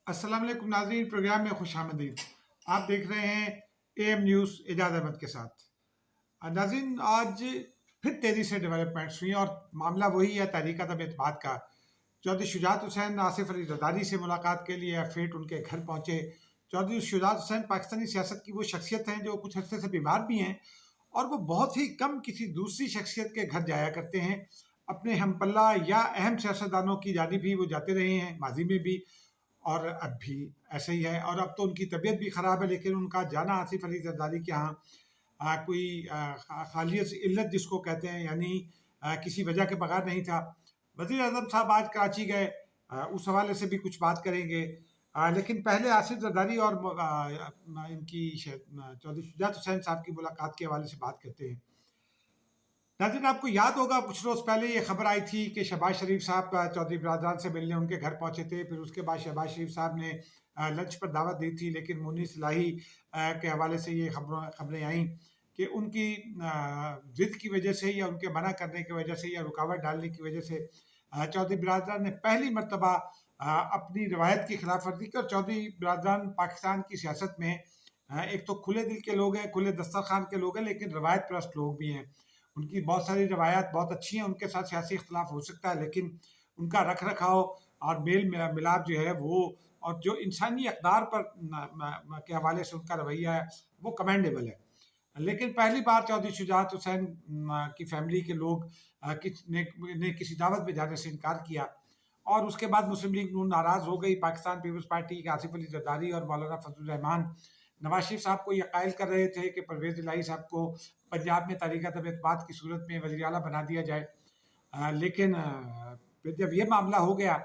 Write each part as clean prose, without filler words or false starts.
अस्सलाम वालेकुम नाज़रीन, प्रोग्राम में खुशामदीद। आप देख रहे हैं एएम न्यूज़ एजाज अहमद के साथ। नाज़रीन, आज फिर तेज़ी से डेवलपमेंट्स हुई और मामला वही है तहरीक अदम-ए-एतमाद का। चौधरी शुजात हुसैन आसिफ अली ज़रदारी से मुलाकात के लिए फिर उनके घर पहुँचे। चौधरी शुजात हुसैन पाकिस्तानी सियासत की वो शख्सियत हैं जो कुछ अर्से से बीमार भी हैं और वो बहुत ही कम किसी दूसरी शख्सियत के घर जाया करते हैं। अपने हमपल्ला या अहम सियासतदानों की जानिब भी वो जाते रहे हैं, माजी में भी और अब भी ऐसे ही है। और अब तो उनकी तबीयत भी ख़राब है, लेकिन उनका जाना आसिफ अली ज़रदारी के यहाँ कोई खालियत इल्लत जिसको कहते हैं, यानी किसी वजह के बगैर नहीं था। वज़ीर आज़म साहब आज कराची गए, उस हवाले से भी कुछ बात करेंगे। लेकिन पहले आसिफ ज़रदारी और इनकी चौधरी शुजात हुसैन साहब की मुलाकात के हवाले से बात करते हैं। नाज़रीन, आपको याद होगा कुछ रोज़ पहले ये खबर आई थी कि शहबाज शरीफ साहब चौधरी बिरादरान से मिलने उनके घर पहुंचे थे। फिर उसके बाद शहबाज शरीफ साहब ने लंच पर दावत दी थी, लेकिन मुनीस इलाही के हवाले से ये खबरें आईं कि उनकी ज़िद की वजह से या उनके मना करने की वजह से या रुकावट डालने की वजह से चौधरी बिरादरान ने पहली मरतबा अपनी रवायत की खिलाफ वर्जी की। और चौधरी बिरादरान पाकिस्तान की सियासत में एक तो खुले दिल के लोग हैं, खुले दस्तरखान के लोग हैं, लेकिन रवायत परस्त लोग भी हैं। उनकी बहुत सारी रवायात बहुत अच्छी हैं, उनके साथ सियासी इख्तलाफ हो सकता है, लेकिन उनका रख रखाव और मेल मिलाप जो है वो, और जो इंसानी अक़दार पर के हवाले से उनका रवैया है, वो कमेंडेबल है। लेकिन पहली बार चौधरी शुजात हुसैन की फैमिली के लोग ने किसी दावत में जाने से इनकार किया। और उसके बाद मुस्लिम लीग नून नाराज़ हो गई। पाकिस्तान पीपल्स पार्टी के आसिफ अली ज़रदारी और मौलाना फजलुर रहमान नवाज शरीफ साहब को ये कायल कर रहे थे कि परवेज़ इलाही साहब को पंजाब में तहरीक अदम-ए-एतमाद की सूरत में वज़ीर आला बना दिया जाए। लेकिन फिर जब ये मामला हो गया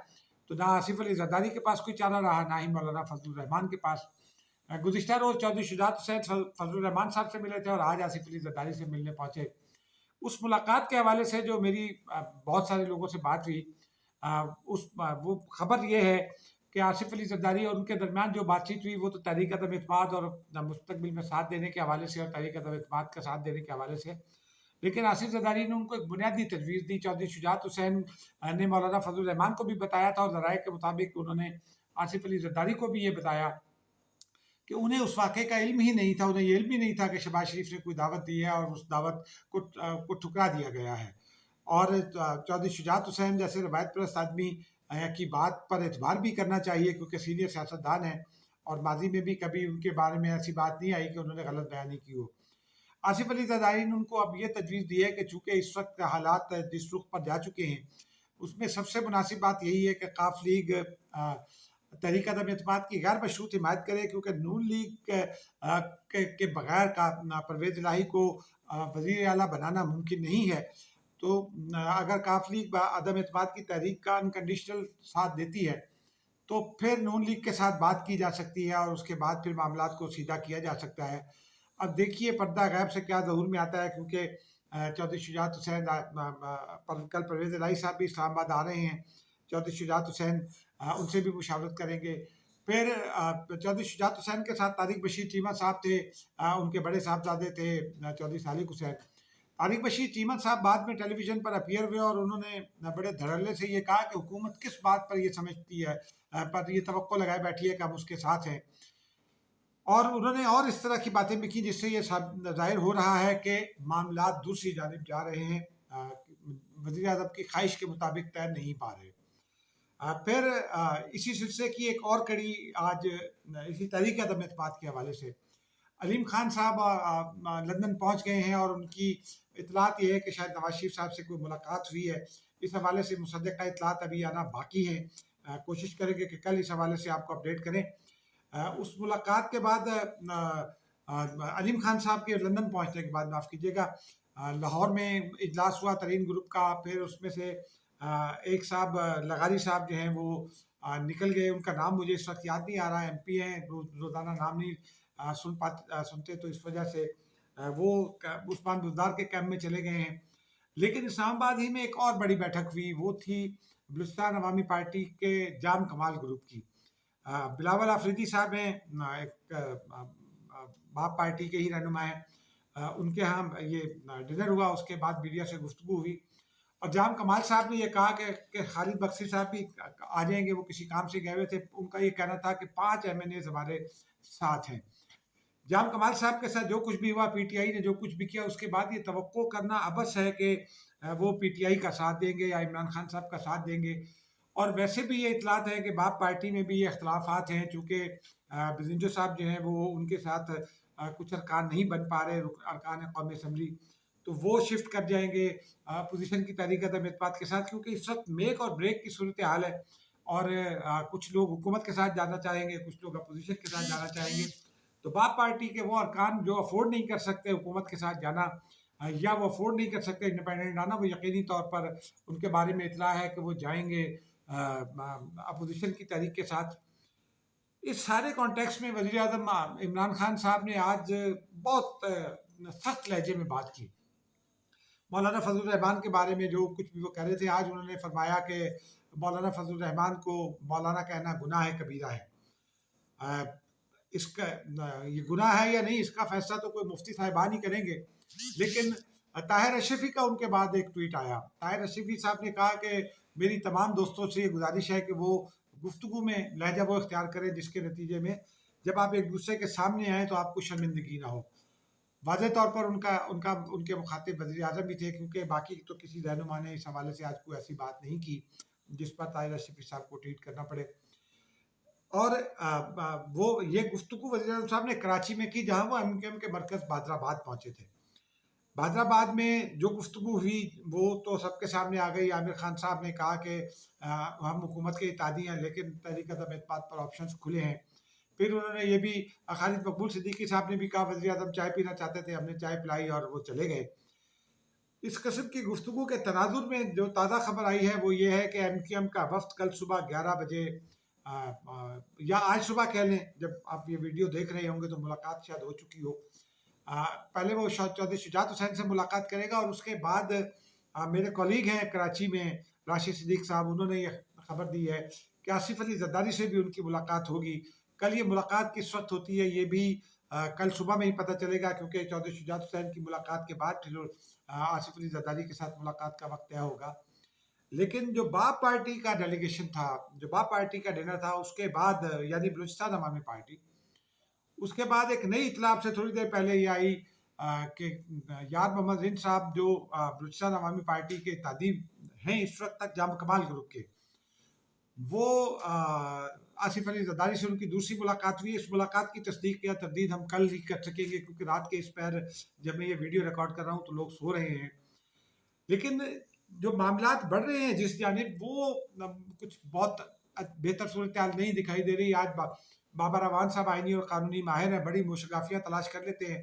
तो ना आसिफ अली ज़रदारी के पास कोई चारा रहा, ना ही मौलाना फजलुर रहमान के पास। गुज़िश्ता रोज़ चौधरी शुजात हुसैन फजलुर रहमान साहब से मिले थे और आज आसिफ अली ज़रदारी से मिलने पहुँचे। उस मुलाकात के हवाले से जो मेरी बहुत सारे लोगों से बात हुई, वो खबर ये है कि आसिफ अली ज़रदारी और उनके दरमियान जो बातचीत हुई वो तो तहरीक अदम-ए-एतमाद और मुस्तक़बिल में साथ देने के हवाले से और तहरीक अदम-ए-एतमाद का साथ देने के हवाले से। लेकिन आसिफ ज़रदारी ने उनको एक बुनियादी तजवीज़ दी। चौधरी शुजात हुसैन ने मौलाना फजलुर रहमान को भी बताया था और ज़राए के मुताबिक उन्होंने आसिफ अली ज़रदारी को भी ये बताया कि उन्हें उस वाक़े का इल्म ही नहीं था। उन्हें ये इल्म ही नहीं था कि शहबाज शरीफ ने कोई दावत दी है और उस दावत को ठुकरा दिया गया है। और चौधरी शुजात हुसैन जैसे रवायत परस्त आदमी की बात पर एतबार भी करना चाहिए, क्योंकि सीनियर सियासतदान हैं और माजी में भी कभी उनके बारे में ऐसी बात नहीं आई कि उन्होंने गलत बयानी की हो। आसिफ अली ज़रदारी ने उनको अब ये तजवीज़ दी है कि चूँकि इस वक्त हालात जिस रुख पर जा चुके हैं, उसमें सबसे मुनासिब बात यही है कि काफ लीग तहरीक अदम-ए-एतमाद की गैर मशरूत हिमायत करे, क्योंकि नून लीग के बगैर का परवेज़ इलाही को वज़ीर आला बनाना मुमकिन नहीं है। तो अगर काफ लीग अदम-ए-एतमाद की तहरीक का अनकंडीशनल साथ देती है, तो फिर नून लीग के साथ बात की जा सकती है और उसके बाद फिर मामलात को सीधा किया जा सकता है। अब देखिए पर्दा गैब से क्या ज़हूर में आता है, क्योंकि चौधरी शुजात हुसैन कल परवेज़ इलाही साहब भी इस्लामाबाद आ रहे हैं। चौधरी शुजात हुसैन उनसे भी मुशावरत करेंगे। फिर चौधरी शुजात हुसैन के साथ तारिक बशीर चीमा साहब थे, उनके बड़े साहबजादे थे चौधरी सालिक हुसैन। तारिक बशीर चीमा साहब बाद में टेलीविज़न पर अपीयर हुए और उन्होंने बड़े धड़ल्ले से ये कहा कि हुकूमत किस बात पर ये समझती है, पर ये तवक्को लगाए बैठी है कि हम उसके साथ हैं। और उन्होंने और इस तरह की बातें भी की जिससे ये ज़ाहिर हो रहा है कि मामलात दूसरी जानिब जा रहे हैं, वज़ीर आज़म की ख्वाहिश के मुताबिक तैर नहीं पा रहे। फिर इसी सिलसिले की एक और कड़ी आज इसी तहरीक अदम-ए-एतमाद के हवाले से अलीम खान साहब लंदन पहुंच गए हैं और उनकी इतलात ये है कि शायद नवाज शरीफ साहब से कोई मुलाकात हुई है। इस हवाले से मुसद्दक़ा इतलात अभी आना बाकी है। कोशिश करेंगे कि कल इस हवाले से आपको अपडेट करें। उस मुलाकात के बाद अलीम खान साहब के लंदन पहुंचने के बाद, माफ़ कीजिएगा, लाहौर में इजलास हुआ तरीन ग्रुप का। फिर उसमें से एक साहब लगारी साहब जो हैं वो निकल गए। उनका नाम मुझे इस वक्त याद नहीं आ रहा है, एमपी हैं, रोज़ाना नाम नहीं सुनते, तो इस वजह से वो उस्मान बुज़दार के कैंप में चले गए हैं। लेकिन इस्लामाबाद ही में एक और बड़ी बैठक हुई, वो थी बलूचिस्तान अवामी पार्टी के जाम कमाल ग्रुप की। बिलावल आफरीदी साहब हैं, एक बाप पार्टी के ही रहनुमा हैं। उनके यहाँ ये डिनर हुआ, उसके बाद मीडिया से गुफ्तगू हुई اور جام کمال صاحب نے یہ کہا کہ خالد بخشی صاحب بھی آ جائیں گے، وہ کسی کام سے گئے ہوئے تھے، ان کا یہ کہنا تھا کہ 5 ایم این ایز ہمارے ساتھ ہیں۔ جام کمال صاحب کے ساتھ جو کچھ بھی ہوا، پی ٹی آئی نے جو کچھ بھی کیا، اس کے بعد یہ توقع کرنا ابس ہے کہ وہ پی ٹی آئی کا ساتھ دیں گے یا عمران خان صاحب کا ساتھ دیں گے۔ اور ویسے بھی یہ اطلاعات ہیں کہ باپ پارٹی میں بھی یہ اختلافات ہیں، چونکہ بزنجو صاحب جو ہیں وہ ان کے ساتھ کچھ ارکان نہیں بن پا رہے، ارکان قومی اسمبلی، تو وہ شفٹ کر جائیں گے اپوزیشن کی تحریک عدم اعتماد کے ساتھ، کیونکہ اس وقت میک اور بریک کی صورتحال ہے، اور کچھ لوگ حکومت کے ساتھ جانا چاہیں گے، کچھ لوگ اپوزیشن کے ساتھ جانا چاہیں گے۔ تو باپ پارٹی کے وہ ارکان جو افورڈ نہیں کر سکتے حکومت کے ساتھ جانا، یا وہ افورڈ نہیں کر سکتے انڈیپینڈنٹ آنا، وہ یقینی طور پر ان کے بارے میں اطلاع ہے کہ وہ جائیں گے اپوزیشن کی تحریک کے ساتھ۔ اس سارے کانٹیکس میں وزیر اعظم عمران خان صاحب نے آج بہت سخت لہجے میں بات کی مولانا فضل الرحمان کے بارے میں، جو کچھ بھی وہ کہہ رہے تھے۔ آج انہوں نے فرمایا کہ مولانا فضل الرحمان کو مولانا کہنا گناہ کبیرہ ہے۔ اس کا یہ گناہ ہے یا نہیں، اس کا فیصلہ تو کوئی مفتی صاحبان ہی کریں گے، لیکن طاہر اشرفی کا ان کے بعد ایک ٹویٹ آیا۔ طاہر اشرفی صاحب نے کہا کہ میری تمام دوستوں سے یہ گزارش ہے کہ وہ گفتگو میں لہجہ وہ اختیار کریں جس کے نتیجے میں جب آپ ایک دوسرے کے سامنے آئیں تو آپ کو شرمندگی نہ ہو۔ واضح طور پر ان کے مخاطب وزیر اعظم بھی تھے، کیونکہ باقی تو کسی رہنما نے اس حوالے سے آج کوئی ایسی بات نہیں کی جس پر طاہر اشرفی صاحب کو ٹویٹ کرنا پڑے۔ اور وہ یہ گفتگو وزیر اعظم صاحب نے کراچی میں کی، جہاں وہ ایم کیو ایم کے مرکز بادر آباد پہنچے تھے۔ بادر آباد میں جو گفتگو ہوئی وہ تو سب کے سامنے آ گئی۔ عامر خان صاحب نے کہا کہ ہم حکومت کے اتحادی ہیں، لیکن تحریک عدم اعتماد پر آپشنز کھلے ہیں۔ پھر انہوں نے یہ بھی، خالد مقبول صدیقی صاحب نے بھی کہا وزیر اعظم چائے پینا چاہتے تھے، ہم نے چائے پلائی اور وہ چلے گئے۔ اس قسم کی گفتگو کے تناظر میں جو تازہ خبر آئی ہے وہ یہ ہے کہ ایم کیو ایم کا وفد کل صبح 11 بجے یا آج صبح کہہ لیں، جب آپ یہ ویڈیو دیکھ رہے ہوں گے تو ملاقات شاید ہو چکی ہو۔ پہلے وہ چودھری شجاعت حسین سے ملاقات کرے گا، اور اس کے بعد میرے کولیگ ہیں کراچی میں راشد صدیق صاحب، انہوں نے یہ خبر دی ہے کہ آصف علی زرداری سے بھی ان کی ملاقات ہوگی۔ کل یہ ملاقات کس وقت ہوتی ہے یہ بھی کل صبح میں ہی پتہ چلے گا، کیونکہ چودھری شجاعت حسین کی ملاقات کے بعد پھر آصف علی زرداری کے ساتھ ملاقات کا وقت طے ہوگا۔ لیکن جو باپ پارٹی کا ڈیلیگیشن تھا، جو باپ پارٹی کا ڈنر تھا، اس کے بعد یعنی بلوچستان عوامی پارٹی، اس کے بعد ایک نئی اطلاع سے تھوڑی دیر پہلے یہ آئی کہ یار محمد زین صاحب جو بلوچستان عوامی پارٹی کے اتحادی ہیں اس وقت تک جام کمال گروپ کے، وہ آصف علی زرداری سے ان کی دوسری ملاقات ہوئی۔ اس ملاقات کی تصدیق یا تردید ہم کل ہی کر سکیں گے، کیونکہ رات کے اس پہر جب میں یہ ویڈیو ریکارڈ کر رہا ہوں تو لوگ سو رہے ہیں۔ لیکن جو معاملات بڑھ رہے ہیں جس جانب، وہ کچھ بہت بہتر صورتحال نہیں دکھائی دے رہی۔ آج بابر اعوان صاحب آئینی اور قانونی ماہر ہیں، بڑی موشگافیاں تلاش کر لیتے ہیں،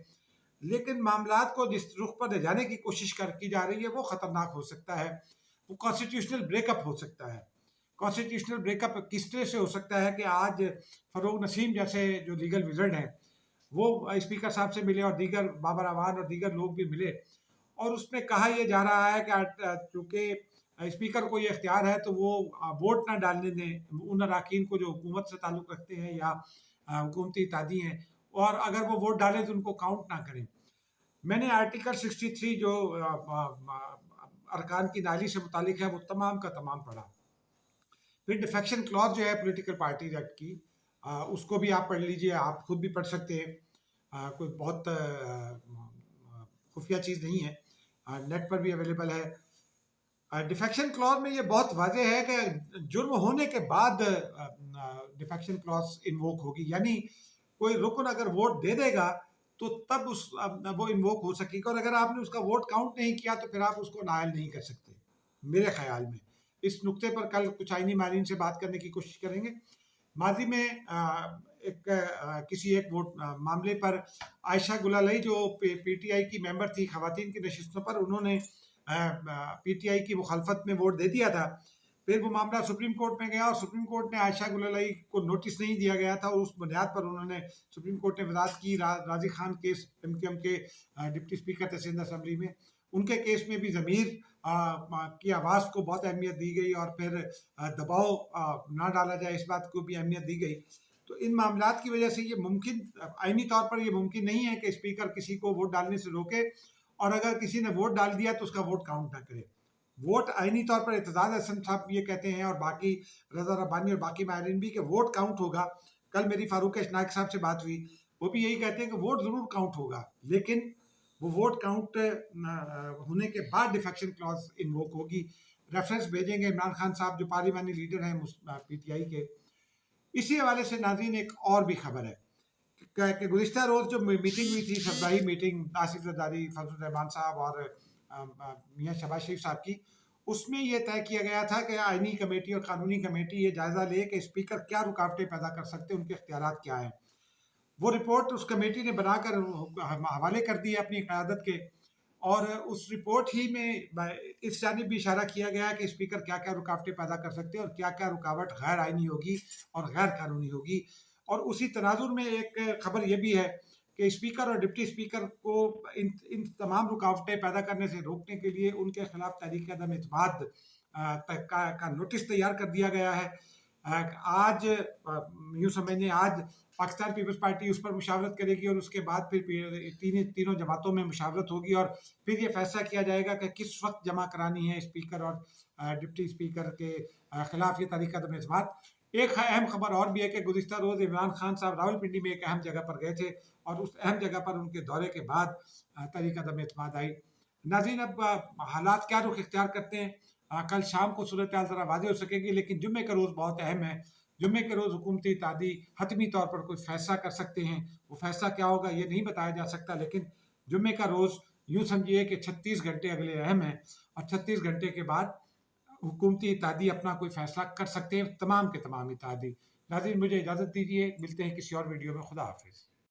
لیکن معاملات کو جس رخ پر لے جانے کی کوشش کی جا رہی ہے وہ خطرناک ہو سکتا ہے۔ وہ کانسٹیٹیوشنل بریک اپ ہو سکتا ہے۔ کانسٹیٹیوشنل بریک اپ کس طرح سے ہو سکتا ہے کہ آج فروغ نسیم جیسے جو لیگل وزرڈ ہیں وہ اسپیکر صاحب سے ملے، اور دیگر بابر اعوان اور دیگر لوگ بھی ملے، اور اس میں کہا یہ جا رہا ہے کہ چونکہ اسپیکر کو یہ اختیار ہے تو وہ ووٹ نہ ڈالنے دیں ان اراکین کو جو حکومت سے تعلق رکھتے ہیں یا حکومتی اتحادی ہیں، اور اگر وہ ووٹ ڈالیں تو ان کو کاؤنٹ نہ کریں۔ میں نے آرٹیکل 63 جو ارکان کی نالی سے متعلق ہے وہ تمام کا تمام پڑھا۔ پھر ڈیفیکشن کلوز جو ہے پولیٹیکل پارٹیز ایکٹ کی، اس کو بھی آپ پڑھ لیجئے، آپ خود بھی پڑھ سکتے ہیں، کوئی بہت خفیہ چیز نہیں ہے، نیٹ پر بھی اویلیبل ہے۔ ڈیفیکشن کلوز میں یہ بہت واضح ہے کہ جرم ہونے کے بعد ڈیفیکشن کلوز انووک ہوگی، یعنی کوئی رکن اگر ووٹ دے دے گا تو تب وہ انووک ہو سکے گا، اور اگر آپ نے اس کا ووٹ کاؤنٹ نہیں کیا تو پھر آپ اس کو نائل نہیں کر سکتے میرے خیال میں۔ اس نقطے پر کل کچھ آئینی ماہرین سے بات کرنے کی کوشش کریں گے۔ ماضی میں کسی ایک ووٹ معاملے پر عائشہ گلالئی جو پی ٹی آئی کی ممبر تھی خواتین کی نشستوں پر، انہوں نے پی ٹی آئی کی مخالفت میں ووٹ دے دیا تھا۔ پھر وہ معاملہ سپریم کورٹ میں گیا، اور سپریم کورٹ نے عائشہ گلالئی کو نوٹس نہیں دیا گیا تھا، اور اس بنیاد پر انہوں نے سپریم کورٹ نے وضاحت کی۔ Razi Khan case M Q M کے ڈپٹی اسپیکر تھے سندھ اسمبلی میں، ان کے کیس میں بھی ضمیر کی آواز کو بہت اہمیت دی گئی، اور پھر دباؤ نہ ڈالا جائے اس بات کو بھی اہمیت دی گئی۔ تو ان معاملات کی وجہ سے یہ ممکن، آئینی طور پر یہ ممکن نہیں ہے کہ اسپیکر کسی کو ووٹ ڈالنے سے روکے، اور اگر کسی نے ووٹ ڈال دیا تو اس کا ووٹ کاؤنٹ نہ کرے۔ वोट आईनी तौर पर एतजाज़ हसन साहब ये कहते हैं और बाकी रज़ा रब्बानी और बाकी माहिरीन भी कि वोट काउंट होगा। कल मेरी फारूक नाइक साहब से बात हुई, वो भी यही कहते हैं कि वोट ज़रूर काउंट होगा, लेकिन वो वोट काउंट होने के बाद डिफेक्शन क्लॉज इन्वोक होगी। रेफरेंस भेजेंगे इमरान खान साहब जो पार्लिमानी लीडर हैं PTI के। इसी हवाले से नाज़रीन एक और भी खबर है कि गुज़िश्ता रोज़ जो मीटिंग हुई थी, सप्ताही मीटिंग आसिफ जरदारी, फजल रहमान साहब और मियाँ शहबाज शरीफ साहब की, उसमें यह तय किया गया था कि आईनी कमेटी और कानूनी कमेटी ये जायज़ा ले कि स्पीकर क्या रुकावटें पैदा कर सकते हैं, उनके इख्तियारात क्या हैं। वो रिपोर्ट उस कमेटी ने बनाकर हवाले कर दी है अपनी क़यादत के, और उस रिपोर्ट ही में इस जानिब भी इशारा किया गया है कि स्पीकर क्या क्या रुकावटें पैदा कर सकते हैं और क्या क्या रुकावट गैर आइनी होगी और गैर कानूनी होगी। और उसी तनाजुर में एक खबर यह भी है कि स्पीकर और डिप्टी स्पीकर को इन तमाम रुकावटें पैदा करने से रोकने के लिए उनके खिलाफ तहरीक अदम एतमाद का नोटिस तैयार कर दिया गया है। आज यूँ समझिए आज पाकिस्तान पीपल्स पार्टी उस पर मुशावरत करेगी और उसके बाद फिर तीनों जमातों में मुशावरत होगी और फिर ये फैसला किया जाएगा कि किस वक्त जमा करानी है स्पीकर और डिप्टी स्पीकर के खिलाफ ये तहरीक अदम एतमाद। एक अहम खबर और भी है कि गुज़िश्ता रोज़ इमरान खान साहब रावलपिंडी में एक अहम जगह पर गए थे और उस अहम जगह पर उनके दौरे के बाद तहरीक अदम एतमाद आई। नाज़रीन, अब हालात क्या रुख इख्तियार करते हैं, कल शाम को सूरत हाल ज़रा वाज़ेह हो सकेगी, लेकिन जुम्मे का रोज़ बहुत अहम है। जुम्मे के रोज़ हुकूमती इत्तेहादी हतमी तौर पर कोई फ़ैसला कर सकते हैं। वो फ़ैसला क्या होगा ये नहीं बताया जा सकता, लेकिन जुम्मे का रोज़ यूँ समझिए कि 36 घंटे अगले अहम हैं और 36 घंटे के बाद हुकूमती इत्तेहादी अपना कोई फ़ैसला कर सकते हैं, तमाम के तमाम इत्तेहादी। नाज़रीन, मुझे इजाज़त दीजिए, मिलते हैं किसी और वीडियो में। खुदा हाफ़िज़।